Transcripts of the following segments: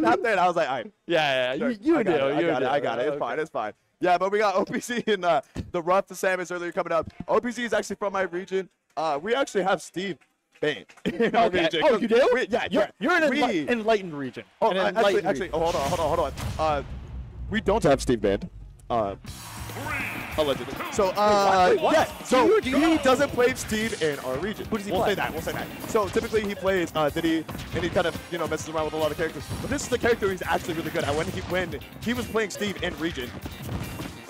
out there, and I was like, all right. Yeah, Sure. you do. I got it. It's fine. It's fine. Yeah, but we got OpZ and the Ruff, the Samus earlier coming up. OpZ is actually from my region. We actually have Steve Bane in our region. Oh, you do? Yeah, You're in an enlightened region. Oh, actually, hold on. We don't have Steve Bane. Allegedly. So, yeah. So he doesn't play Steve in our region. Who does he play? play? We'll say that. So typically he plays Diddy, and he kind of messes around with a lot of characters. But this is the character he's actually really good at. When he was playing Steve in region,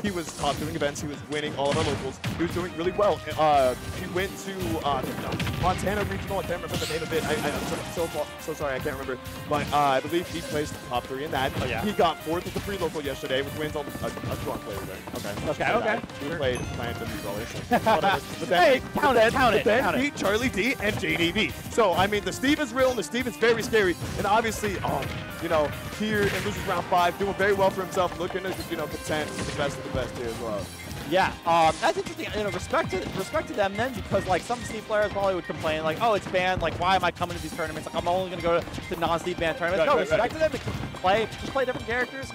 he was top doing events. He was winning all of our locals. He was doing really well. He went to Montana Regional. I can't remember the name of it. I'm so sorry. I can't remember. But I believe he placed top 3 in that. Oh, yeah. He got 4th at the free local yesterday with wins on a strong player there. Okay. We played Plants and Brawlers. Hey, count it. Then beat Charlie D and JDB. So, I mean, the Steve is real, and the Steve is very scary. And obviously, here in loses round 5, doing very well for himself, looking to, contend with the best of the best here as well. Yeah, that's interesting. Respect to them then, because like some Steve players probably would complain like, oh, it's banned. Like, why am I coming to these tournaments? Like, I'm only gonna go to non-Steve banned tournaments. Respect to them. Just play different characters.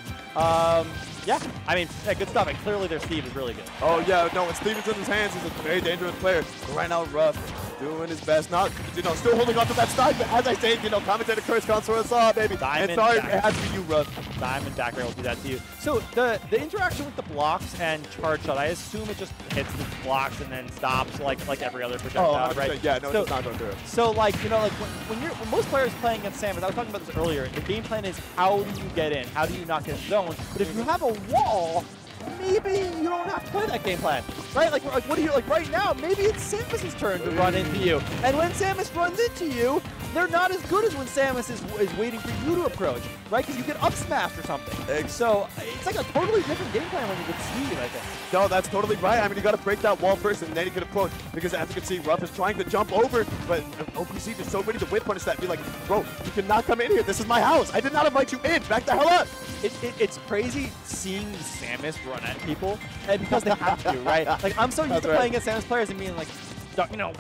Yeah, I mean, good stuff. And clearly their Steve is really good. Oh yeah, no, when Steve is in his hands, he's a very dangerous player. But right now, Ruff doing his best, not still holding on to that stock. But as I say, commentator Curse console us all, baby. And sorry, it has to be you, Ruff. Diamond Backer will do that to you. So the interaction with the blocks and charge shot, I assume it just hits the blocks and then stops like every other projectile, right? Yeah, no, it's not going through. So like when most players playing against Samus, I was talking about this earlier. The game plan is how do you get in? How do you not get zoned? But if you have a wall, maybe you don't have to play that game plan, right? Like what do you right now? Maybe it's Samus's turn to run into you, and when Samus runs into you, they're not as good as when Samus is waiting for you to approach, right? Because you get up smashed or something. So it's like a totally different game plan when you get Steve, I think. No, that's totally right. I mean, you got to break that wall first, and then you can approach. Because as you can see, Ruff is trying to jump over, but OpZ is so ready to whip punish that. Be like, bro, you cannot come in here. This is my house. I did not invite you in. Back the hell up. It's crazy seeing Samus run at people, and because they have to, right? Like, I'm so used to playing against Samus players and being like,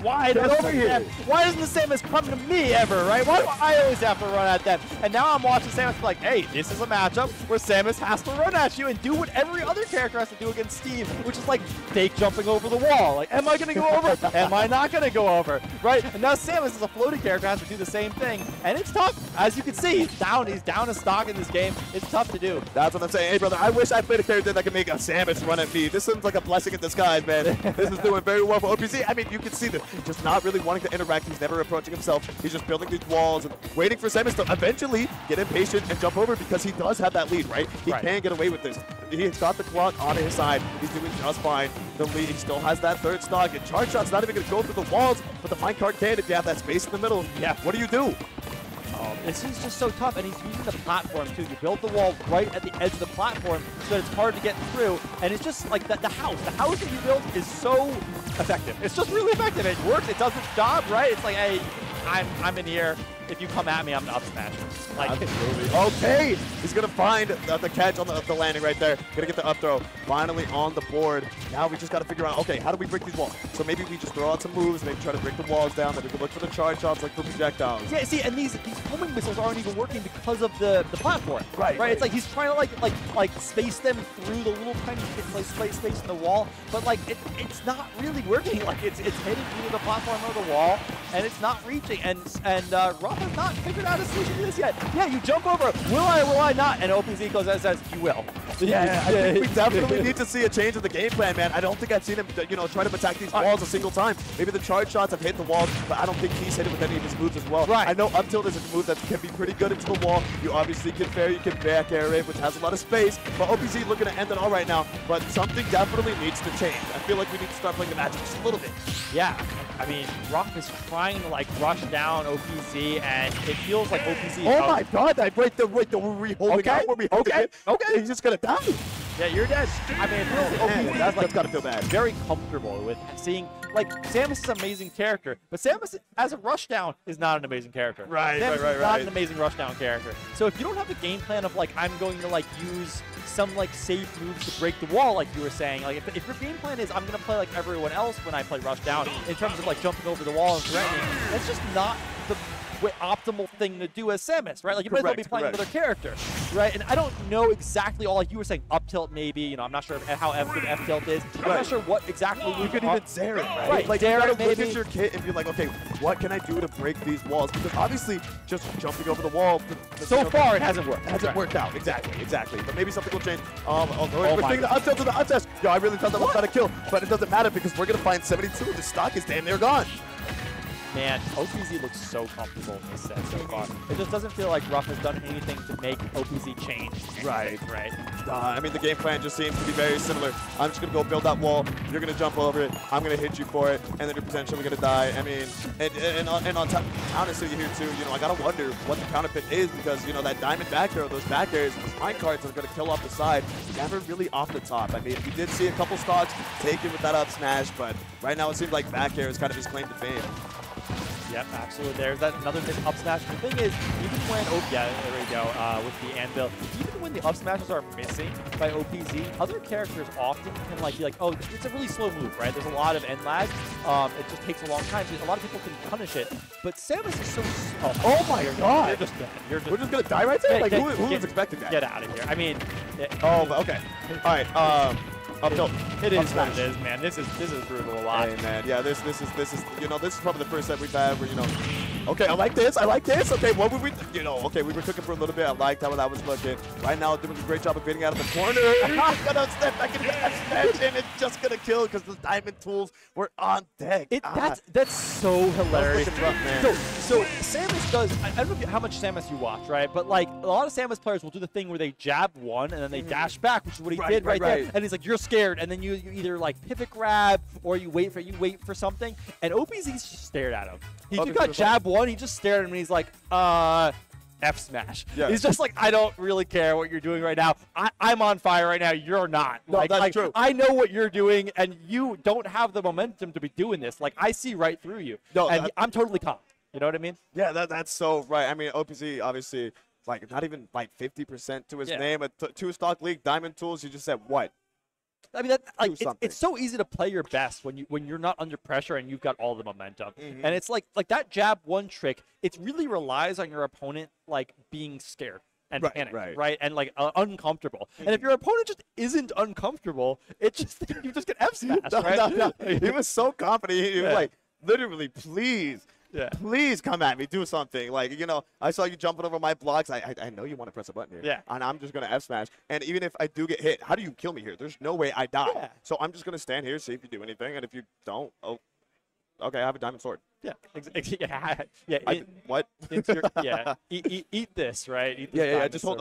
why over here? Why doesn't the Samus come to me ever, right? Why do I always have to run at them? And now I'm watching Samus be like, hey, this is a matchup where Samus has to run at you and do what every other character has to do against Steve, which is like fake jumping over the wall. Like, am I going to go over? Am I not going to go over? Right? And now Samus is a floating character, has to do the same thing. And it's tough. As you can see, he's down a stock in this game. It's tough to do. That's what I'm saying. Hey, brother, I wish I played a character that could make a Samus run at me. This seems like a blessing in disguise, man. This is doing very well for OpZ. I mean, you can see that he's just not really wanting to interact. He's never approaching himself. He's just building these walls and waiting for Samus to eventually get impatient and jump over because he does have that lead, right? He can get away with this. He's got the clock on his side. He's doing just fine. The lead, he still has that third stock. And charge shot's not even going to go through the walls, but the minecart can if you have that space in the middle. Yeah, what do you do? This is just so tough, and he's using the platform too. You build the wall right at the edge of the platform so that it's hard to get through, and it's just like the house. The house that you build is so effective. It's just really effective. It works. It does its job, right? It's like, hey, I'm in here. If you come at me, I'm gonna up smash you. Like, absolutely. Okay, he's gonna find the catch on the landing right there. Gonna get the up throw. Finally on the board. Now we just gotta figure out, okay, how do we break these walls? So maybe we just throw out some moves, maybe try to break the walls down, then we can look for the charge shots like for projectiles. Yeah, see, and these homing missiles aren't even working because of the platform. Right. It's like he's trying to like space them through the little tiny space in the wall, but like it's not really working. Like it's hitting either the platform or the wall, and it's not reaching. And Ruff has not figured out a solution to this yet. Yeah, you jump over. Will I not? And OpZ goes and says, you will. Yeah, I think we definitely need to see a change in the game plan, man. I don't think I've seen him, try to attack these walls a single time. Maybe the charge shots have hit the walls, but I don't think he's hit it with any of his moves as well. Right. I know up tilt is a move that can be pretty good into the wall. You obviously can fair, you can back air it, which has a lot of space. But OpZ looking to end it all right now. But something definitely needs to change. I feel like we need to start playing the matchup just a little bit. Yeah. I mean, Ruff is trying to like rush down OpZ, and it feels like OpZ. Oh my God! Wait, were we holding out? Were we holding it? Okay, he's just gonna die. Yeah, you're dead. I mean, it feels OpZ that's like gotta feel bad. Very comfortable with seeing like Samus is an amazing character, but Samus as a rushdown is not an amazing character. Right, Samus is not an amazing rushdown character. So if you don't have the game plan of like I'm going to like use some like safe moves to break the wall, like you were saying, like if your game plan is I'm gonna play like everyone else when I play rushdown in terms of like jumping over the wall and threatening, that's just not optimal thing to do as Samus, right? Like you might as well be playing another character, right? And I don't know exactly all. Like you were saying, up tilt maybe. You know, I'm not sure how good F tilt is. I'm not sure what exactly you could even dare it, right? Right, like dare you it, gotta look maybe. at your kit and be like, okay, what can I do to break these walls? Because obviously, just jumping over the wall. So far, it hasn't worked. It hasn't worked out. Exactly. But maybe something will change. Oh we're taking the up tilt to the up test. Yo, I really thought that was What? trying to kill, but it doesn't matter because we're gonna find 72. The stock is damn near gone. Man, OpZ looks so comfortable in this set so far. It just doesn't feel like Ruff has done anything to make OpZ change. Right. Right. I mean, the game plan just seems to be very similar. I'm just going to go build that wall. You're going to jump over it. I'm going to hit you for it. And then you're potentially going to die. I mean, and on top, honestly, here too, you know, I got to wonder what the counterfeit is because, you know, that diamond back throw, those back airs, those pine cards are going to kill off the side. Never really off the top. I mean, we did see a couple stocks taken with that up smash, but right now it seems like back air is kind of his claim to fame. Yep, absolutely. There's that another thing, up smash. The thing is, even when there we go, with the anvil, even when the up smashes are missing by OpZ, other characters often can like be like, oh, it's a really slow move, right? There's a lot of end lag. It just takes a long time. So a lot of people can punish it, but Samus is so. Oh my God! You're just dead. We're just gonna die right there. Like who was expecting that? Get out of here. I mean. Okay. All right. Up tilt. It is what it is, man. This is brutal a lot. Hey, man. Yeah, this is you know, this is probably the first set we've had where, you know, okay, I like this. Okay, what would we, you know, okay, we were cooking for a little bit. I liked how that was looking. Right now, doing a great job of getting out of the corner. He's gonna step back into that smash, and it's just gonna kill because the diamond tools were on deck. That's so hilarious. Rough, man. So Samus does. I don't know how much Samus you watch, right? But like a lot of Samus players will do the thing where they jab one and then they dash back, which is what he did right there. And he's like, you're scared, and then you either like pivot grab or you wait for something. And OpZ just stared at him. He got jab one. He just stared at him and he's like, F smash. Yeah. He's just like, I don't really care what you're doing right now. I'm on fire right now. You're not. No, that's true. I know what you're doing, and you don't have the momentum to be doing this. Like, I see right through you. No, and I'm totally calm. You know what I mean? Yeah, that's so right. I mean, OpZ obviously like not even like 50% to his name. A two-stock league, diamond tools. You just said what? I mean, it's so easy to play your best when you're not under pressure and you've got all the momentum. And it's like that jab one trick. It really relies on your opponent like being scared and panicked, right? And like uncomfortable. And if your opponent just isn't uncomfortable, you just get F smashed, right? No. He was so confident. He was like, literally, please. Yeah. Please come at me. Do something. Like, you know, I saw you jumping over my blocks. I know you want to press a button here. Yeah. And I'm just going to F smash. And even if I do get hit, how do you kill me here? There's no way I die. Yeah. So I'm just going to stand here, see if you do anything. And if you don't, oh, okay, I have a diamond sword. Yeah. What? Eat Eat this, right? Eat this just hold